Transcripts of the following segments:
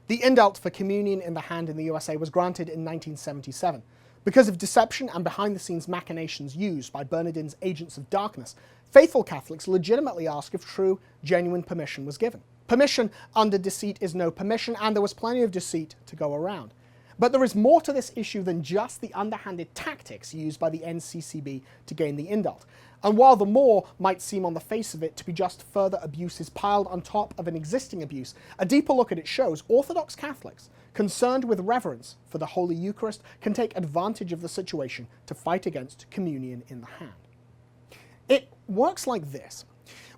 The indult for communion in the hand in the USA was granted in 1977. Because of deception and behind-the-scenes machinations used by Bernardin's agents of darkness, faithful Catholics legitimately ask if true, genuine permission was given. Permission under deceit is no permission, and there was plenty of deceit to go around. But there is more to this issue than just the underhanded tactics used by the NCCB to gain the indult. And while the more might seem on the face of it to be just further abuses piled on top of an existing abuse, a deeper look at it shows Orthodox Catholics, concerned with reverence for the Holy Eucharist, can take advantage of the situation to fight against communion in the hand. It works like this.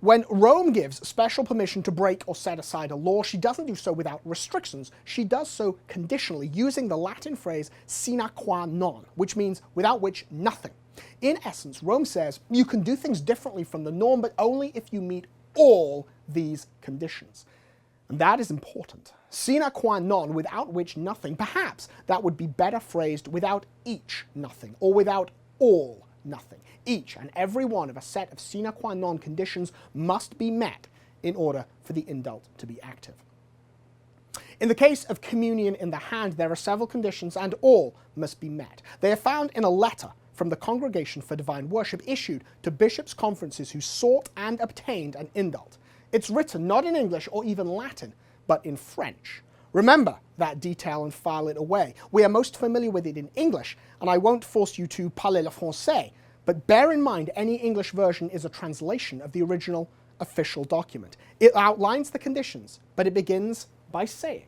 When Rome gives special permission to break or set aside a law, she doesn't do so without restrictions. She does so conditionally, using the Latin phrase sine qua non, which means without which nothing. In essence, Rome says you can do things differently from the norm, but only if you meet all these conditions. And that is important. Sine qua non, without which nothing. Perhaps that would be better phrased without each nothing, or without all nothing. Each and every one of a set of sine qua non conditions must be met in order for the indult to be active. In the case of communion in the hand, there are several conditions and all must be met. They are found in a letter from the Congregation for Divine Worship issued to bishops' conferences who sought and obtained an indult. It's written not in English or even Latin, but in French. Remember that detail and file it away. We are most familiar with it in English, and I won't force you to parler le français, but bear in mind any English version is a translation of the original official document. It outlines the conditions, but it begins by saying,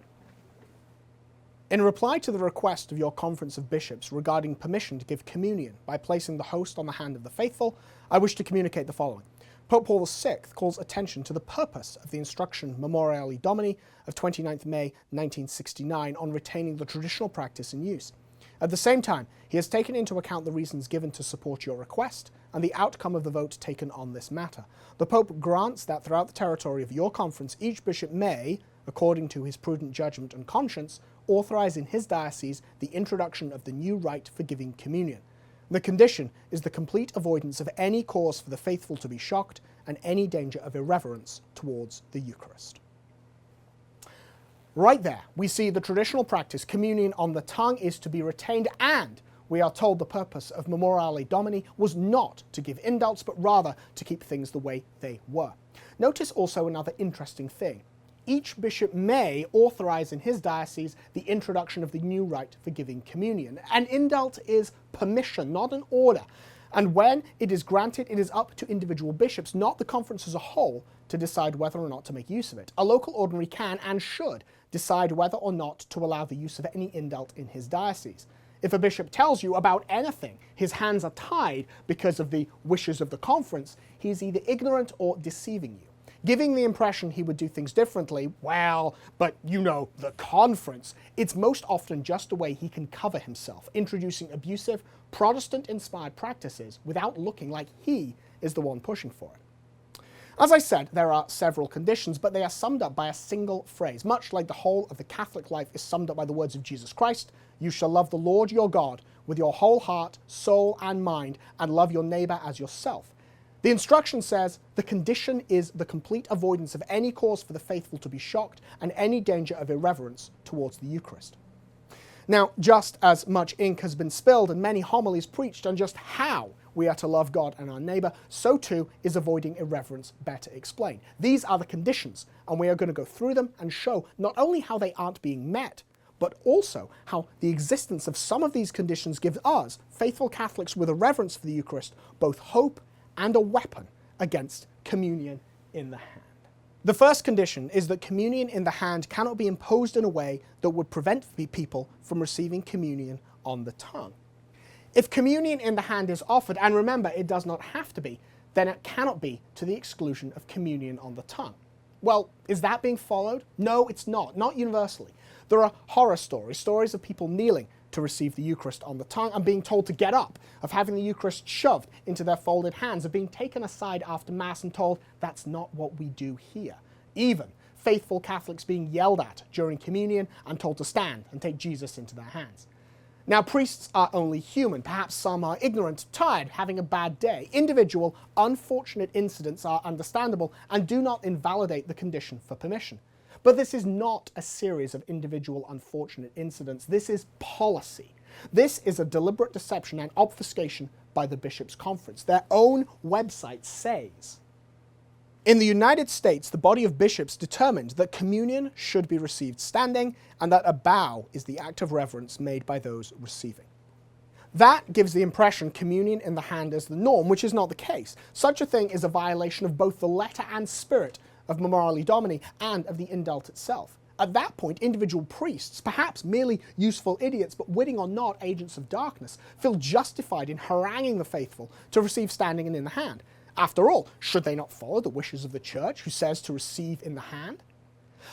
in reply to the request of your Conference of Bishops regarding permission to give communion by placing the host on the hand of the faithful, I wish to communicate the following. Pope Paul VI calls attention to the purpose of the instruction Memoriale Domini of 29th May 1969 on retaining the traditional practice in use. At the same time, he has taken into account the reasons given to support your request and the outcome of the vote taken on this matter. The Pope grants that throughout the territory of your conference, each bishop may, according to his prudent judgment and conscience, authorize in his diocese the introduction of the new rite for giving communion. The condition is the complete avoidance of any cause for the faithful to be shocked and any danger of irreverence towards the Eucharist. Right there, we see the traditional practice, communion on the tongue, is to be retained, and we are told the purpose of Memoriale Domini was not to give indults, but rather to keep things the way they were. Notice also another interesting thing. Each bishop may authorize in his diocese the introduction of the new rite for giving communion. An indult is permission, not an order. And when it is granted, it is up to individual bishops, not the conference as a whole, to decide whether or not to make use of it. A local ordinary can and should decide whether or not to allow the use of any indult in his diocese. If a bishop tells you about anything, his hands are tied because of the wishes of the conference, he is either ignorant or deceiving you. Giving the impression he would do things differently, well, but you know, the conference, it's most often just a way he can cover himself, introducing abusive, Protestant-inspired practices without looking like he is the one pushing for it. As I said, there are several conditions, but they are summed up by a single phrase, much like the whole of the Catholic life is summed up by the words of Jesus Christ, "You shall love the Lord your God with your whole heart, soul, and mind, and love your neighbor as yourself." The instruction says the condition is the complete avoidance of any cause for the faithful to be shocked and any danger of irreverence towards the Eucharist. Now, just as much ink has been spilled and many homilies preached on just how we are to love God and our neighbor, so too is avoiding irreverence better explained. These are the conditions, and we are going to go through them and show not only how they aren't being met, but also how the existence of some of these conditions gives us, faithful Catholics with a reverence for the Eucharist, both hope and a weapon against communion in the hand. The first condition is that communion in the hand cannot be imposed in a way that would prevent people from receiving communion on the tongue. If communion in the hand is offered, and remember, it does not have to be, then it cannot be to the exclusion of communion on the tongue. Well, is that being followed? No, it's not universally. There are horror stories of people kneeling to receive the Eucharist on the tongue and being told to get up, of having the Eucharist shoved into their folded hands, of being taken aside after Mass and told, that's not what we do here. Even faithful Catholics being yelled at during communion and told to stand and take Jesus into their hands. Now, priests are only human. Perhaps some are ignorant, tired, having a bad day. Individual, unfortunate incidents are understandable and do not invalidate the condition for permission. But this is not a series of individual unfortunate incidents. This is policy. This is a deliberate deception and obfuscation by the Bishops' Conference. Their own website says, in the United States, the body of bishops determined that communion should be received standing and that a bow is the act of reverence made by those receiving. That gives the impression communion in the hand is the norm, which is not the case. Such a thing is a violation of both the letter and spirit of Memoriale Domini and of the indult itself. At that point, individual priests, perhaps merely useful idiots, but witting or not agents of darkness, feel justified in haranguing the faithful to receive standing and in the hand. After all, should they not follow the wishes of the Church, who says to receive in the hand?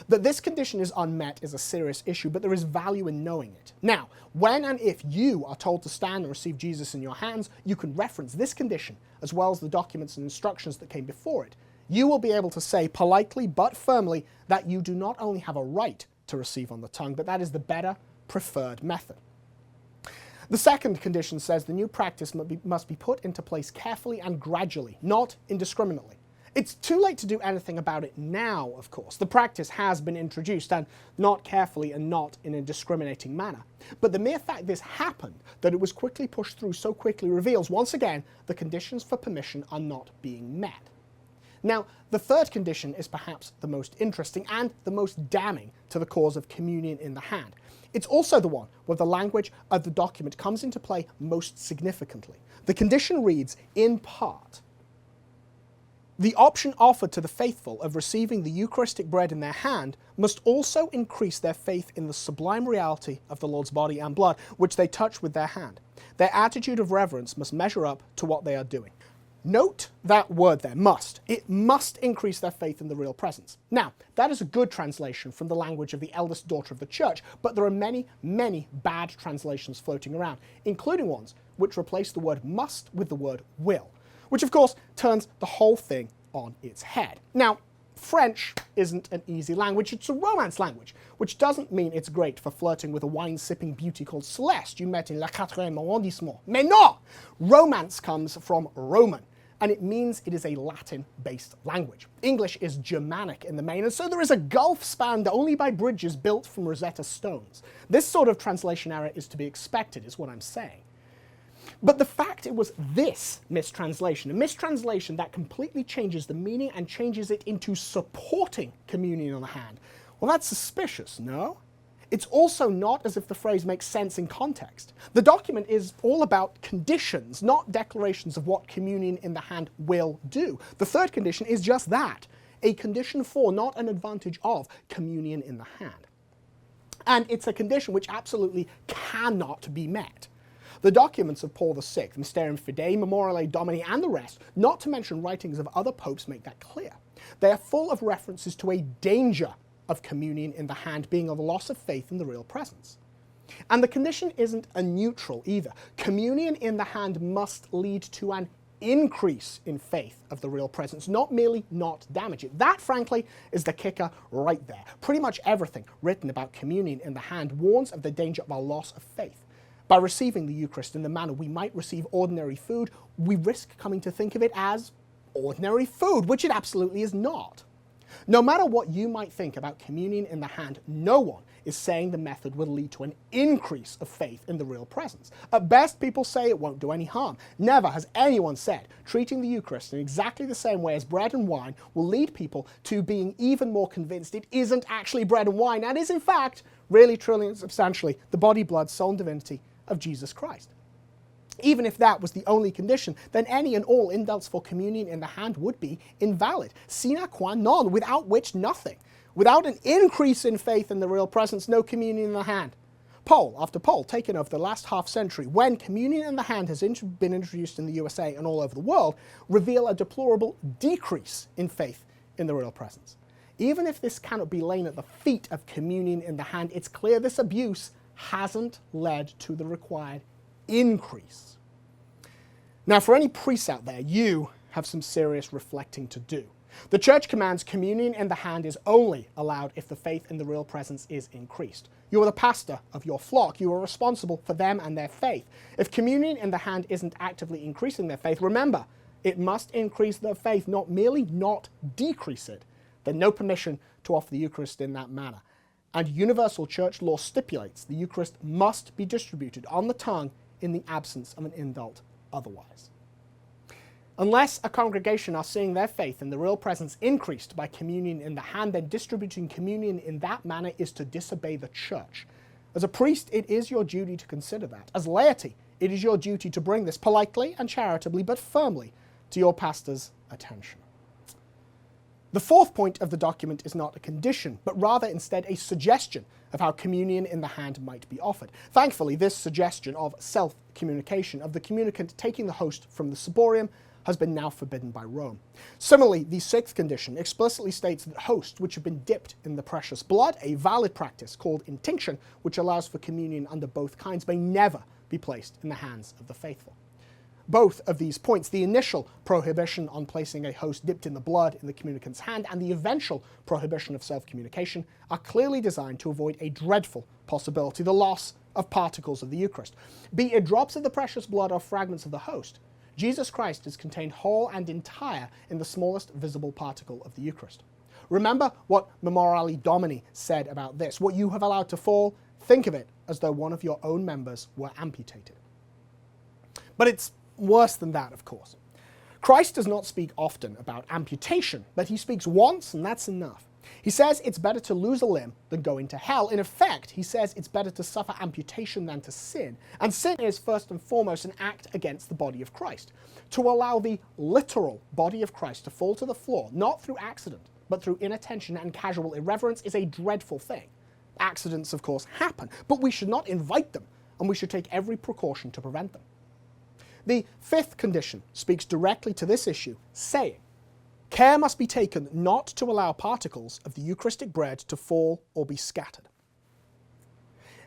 That this condition is unmet is a serious issue, but there is value in knowing it. Now, when and if you are told to stand and receive Jesus in your hands, you can reference this condition, as well as the documents and instructions that came before it. You will be able to say politely but firmly that you do not only have a right to receive on the tongue, but that is the better, preferred method. The second condition says the new practice must be put into place carefully and gradually, not indiscriminately. It's too late to do anything about it now, of course. The practice has been introduced, and not carefully and not in a discriminating manner. But the mere fact this happened, that it was quickly pushed through so quickly, reveals once again the conditions for permission are not being met. Now, the third condition is perhaps the most interesting and the most damning to the cause of communion in the hand. It's also the one where the language of the document comes into play most significantly. The condition reads, in part, the option offered to the faithful of receiving the Eucharistic bread in their hand must also increase their faith in the sublime reality of the Lord's body and blood, which they touch with their hand. Their attitude of reverence must measure up to what they are doing. Note that word there, must. It must increase their faith in the real presence. Now, that is a good translation from the language of the eldest daughter of the church, but there are many, many bad translations floating around, including ones which replace the word must with the word will, which of course turns the whole thing on its head. Now, French isn't an easy language, it's a Romance language, which doesn't mean it's great for flirting with a wine-sipping beauty called Celeste you met in Le 4e arrondissement. Mais non! Romance comes from Roman, and it means it is a Latin-based language. English is Germanic in the main, and so there is a gulf spanned only by bridges built from Rosetta Stones. This sort of translation error is to be expected, is what I'm saying. But the fact it was this mistranslation, a mistranslation that completely changes the meaning and changes it into supporting communion on the hand, well, that's suspicious, no? It's also not as if the phrase makes sense in context. The document is all about conditions, not declarations of what communion in the hand will do. The third condition is just that, a condition for, not an advantage of, communion in the hand. And it's a condition which absolutely cannot be met. The documents of Paul VI, Mysterium Fidei, Memoriale Domini, and the rest, not to mention writings of other popes, make that clear. They are full of references to a danger of communion in the hand being a loss of faith in the real presence. And the condition isn't a neutral either. Communion in the hand must lead to an increase in faith of the real presence, not merely not damage it. That, frankly, is the kicker right there. Pretty much everything written about communion in the hand warns of the danger of a loss of faith. By receiving the Eucharist in the manner we might receive ordinary food, we risk coming to think of it as ordinary food, which it absolutely is not. No matter what you might think about communion in the hand, no one is saying the method will lead to an increase of faith in the real presence. At best, people say it won't do any harm. Never has anyone said treating the Eucharist in exactly the same way as bread and wine will lead people to being even more convinced it isn't actually bread and wine, and is in fact, really, truly, and substantially, the body, blood, soul, and divinity of Jesus Christ. Even if that was the only condition, then any and all indults for communion in the hand would be invalid. Sine qua non, without which nothing. Without an increase in faith in the real presence, no communion in the hand. Poll after poll taken over the last half century, when communion in the hand has been introduced in the USA and all over the world, reveal a deplorable decrease in faith in the real presence. Even if this cannot be laid at the feet of communion in the hand, it's clear this abuse hasn't led to the required increase. Now, for any priests out there, you have some serious reflecting to do. The Church commands communion in the hand is only allowed if the faith in the real presence is increased. You are the pastor of your flock. You are responsible for them and their faith. If communion in the hand isn't actively increasing their faith, remember, it must increase their faith, not merely not decrease it. Then no permission to offer the Eucharist in that manner. And universal church law stipulates the Eucharist must be distributed on the tongue in the absence of an indult otherwise. Unless a congregation are seeing their faith in the real presence increased by communion in the hand, then distributing communion in that manner is to disobey the church. As a priest, it is your duty to consider that. As laity, it is your duty to bring this politely and charitably, but firmly, to your pastor's attention. The fourth point of the document is not a condition, but rather instead a suggestion of how communion in the hand might be offered. Thankfully, this suggestion of self-communication, of the communicant taking the host from the ciborium, has been now forbidden by Rome. Similarly, the sixth condition explicitly states that hosts which have been dipped in the precious blood, a valid practice called intinction, which allows for communion under both kinds, may never be placed in the hands of the faithful. Both of these points, the initial prohibition on placing a host dipped in the blood in the communicant's hand and the eventual prohibition of self-communication, are clearly designed to avoid a dreadful possibility, the loss of particles of the Eucharist. Be it drops of the precious blood or fragments of the host, Jesus Christ is contained whole and entire in the smallest visible particle of the Eucharist. Remember what Memoriale Domini said about this. What you have allowed to fall, think of it as though one of your own members were amputated. But it's worse than that, of course. Christ does not speak often about amputation, but he speaks once, and that's enough. He says it's better to lose a limb than go into hell. In effect, he says it's better to suffer amputation than to sin. And sin is, first and foremost, an act against the body of Christ. To allow the literal body of Christ to fall to the floor, not through accident, but through inattention and casual irreverence, is a dreadful thing. Accidents, of course, happen, but we should not invite them, and we should take every precaution to prevent them. The fifth condition speaks directly to this issue, saying, care must be taken not to allow particles of the Eucharistic bread to fall or be scattered.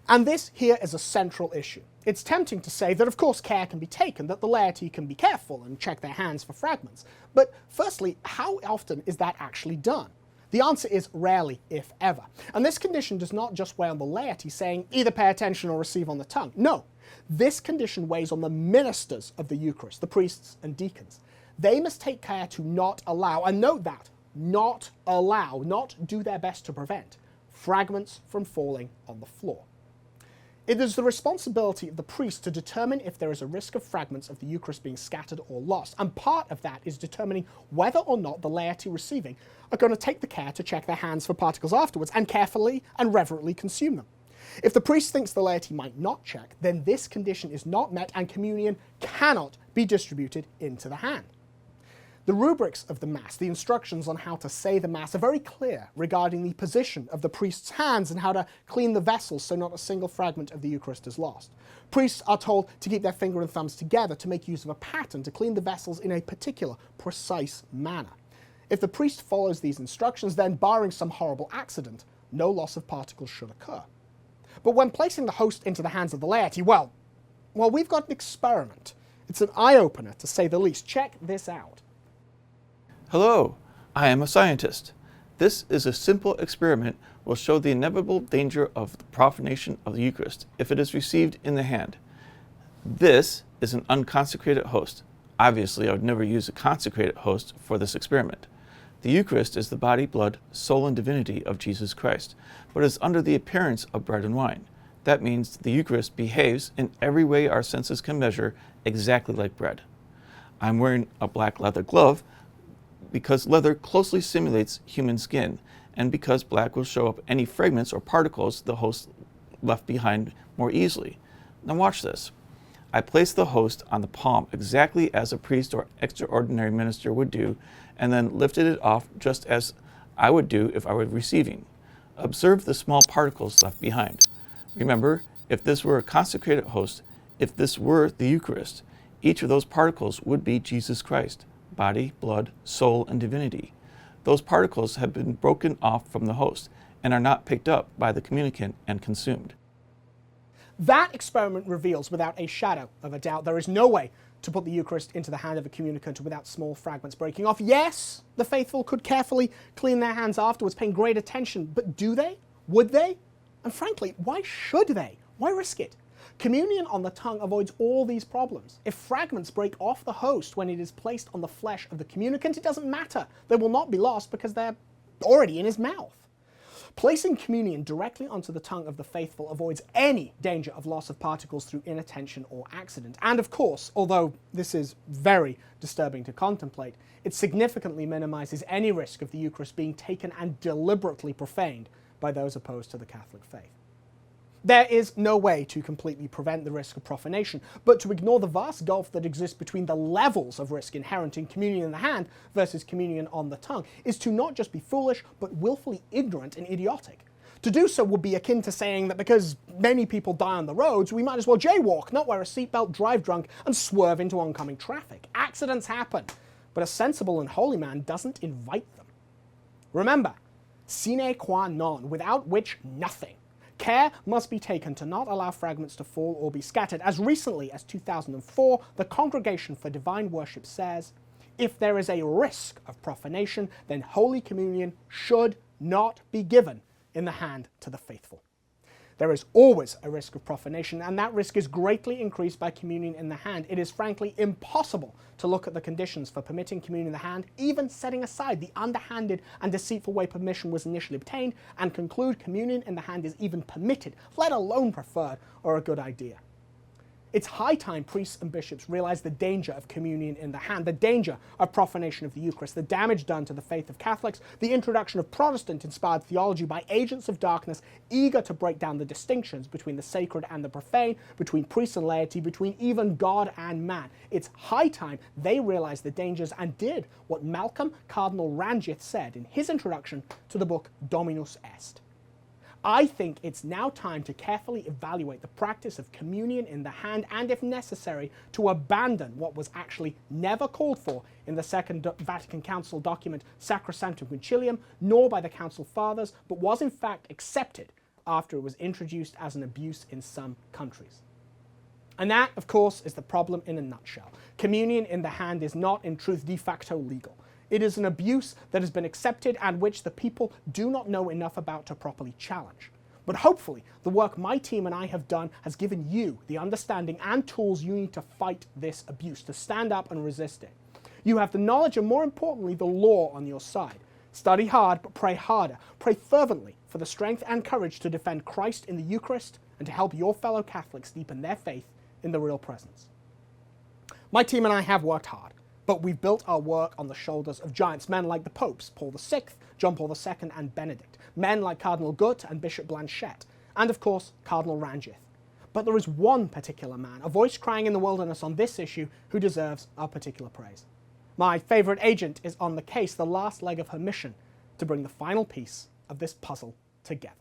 And this here is a central issue. It's tempting to say that of course care can be taken, that the laity can be careful and check their hands for fragments. But firstly, how often is that actually done? The answer is rarely, if ever. And this condition does not just weigh on the laity saying either pay attention or receive on the tongue. No, this condition weighs on the ministers of the Eucharist, the priests and deacons. They must take care to not allow, and note that, not allow, not do their best to prevent, fragments from falling on the floor. It is the responsibility of the priest to determine if there is a risk of fragments of the Eucharist being scattered or lost, and part of that is determining whether or not the laity receiving are going to take the care to check their hands for particles afterwards and carefully and reverently consume them. If the priest thinks the laity might not check, then this condition is not met and communion cannot be distributed into the hand. The rubrics of the Mass, the instructions on how to say the Mass, are very clear regarding the position of the priest's hands and how to clean the vessels so not a single fragment of the Eucharist is lost. Priests are told to keep their finger and thumbs together, to make use of a pattern, to clean the vessels in a particular, precise manner. If the priest follows these instructions, then barring some horrible accident, no loss of particles should occur. But when placing the host into the hands of the laity, well, we've got an experiment. It's an eye-opener, to say the least. Check this out. Hello, I am a scientist. This is a simple experiment will show the inevitable danger of the profanation of the Eucharist if it is received in the hand. This is an unconsecrated host. Obviously, I would never use a consecrated host for this experiment. The Eucharist is the body, blood, soul, and divinity of Jesus Christ, but is under the appearance of bread and wine. That means the Eucharist behaves in every way our senses can measure exactly like bread. I'm wearing a black leather glove because leather closely simulates human skin, and because black will show up any fragments or particles the host left behind more easily. Now watch this. I place the host on the palm exactly as a priest or extraordinary minister would do, and then lifted it off just as I would do if I were receiving. Observe the small particles left behind. Remember, if this were a consecrated host, if this were the Eucharist, each of those particles would be Jesus Christ. Body, blood, soul, and divinity. Those particles have been broken off from the host and are not picked up by the communicant and consumed. That experiment reveals without a shadow of a doubt there is no way to put the Eucharist into the hand of a communicant without small fragments breaking off. Yes, the faithful could carefully clean their hands afterwards, paying great attention, but do they? Would they? And frankly, why should they? Why risk it? Communion on the tongue avoids all these problems. If fragments break off the host when it is placed on the flesh of the communicant, it doesn't matter. They will not be lost because they're already in his mouth. Placing communion directly onto the tongue of the faithful avoids any danger of loss of particles through inattention or accident. And of course, although this is very disturbing to contemplate, it significantly minimizes any risk of the Eucharist being taken and deliberately profaned by those opposed to the Catholic faith. There is no way to completely prevent the risk of profanation, but to ignore the vast gulf that exists between the levels of risk inherent in communion in the hand versus communion on the tongue is to not just be foolish, but willfully ignorant and idiotic. To do so would be akin to saying that because many people die on the roads, we might as well jaywalk, not wear a seatbelt, drive drunk, and swerve into oncoming traffic. Accidents happen, but a sensible and holy man doesn't invite them. Remember, sine qua non, without which nothing. Care must be taken to not allow fragments to fall or be scattered. As recently as 2004, the Congregation for Divine Worship says, if there is a risk of profanation, then Holy Communion should not be given in the hand to the faithful. There is always a risk of profanation, and that risk is greatly increased by communion in the hand. It is frankly impossible to look at the conditions for permitting communion in the hand, even setting aside the underhanded and deceitful way permission was initially obtained, and conclude communion in the hand is even permitted, let alone preferred or a good idea. It's high time priests and bishops realize the danger of communion in the hand, the danger of profanation of the Eucharist, the damage done to the faith of Catholics, the introduction of Protestant-inspired theology by agents of darkness eager to break down the distinctions between the sacred and the profane, between priests and laity, between even God and man. It's high time they realized the dangers and did what Malcolm Cardinal Ranjith said in his introduction to the book Dominus Est. I think it's now time to carefully evaluate the practice of communion in the hand and, if necessary, to abandon what was actually never called for in the Second Vatican Council document Sacrosanctum Concilium, nor by the Council Fathers, but was in fact accepted after it was introduced as an abuse in some countries. And that, of course, is the problem in a nutshell. Communion in the hand is not, in truth, de facto legal. It is an abuse that has been accepted and which the people do not know enough about to properly challenge. But hopefully, the work my team and I have done has given you the understanding and tools you need to fight this abuse, to stand up and resist it. You have the knowledge and, more importantly, the law on your side. Study hard, but pray harder. Pray fervently for the strength and courage to defend Christ in the Eucharist and to help your fellow Catholics deepen their faith in the real presence. My team and I have worked hard. But we've built our work on the shoulders of giants, men like the popes, Paul VI, John Paul II, and Benedict, men like Cardinal Gut and Bishop Blanchette, and of course, Cardinal Ranjith. But there is one particular man, a voice crying in the wilderness on this issue, who deserves our particular praise. My favorite agent is on the case, the last leg of her mission, to bring the final piece of this puzzle together.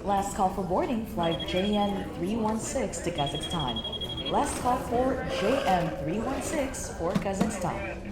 Last call for boarding, flight JN316 to Kazakhstan. Last call for JN316 for Kazakhstan.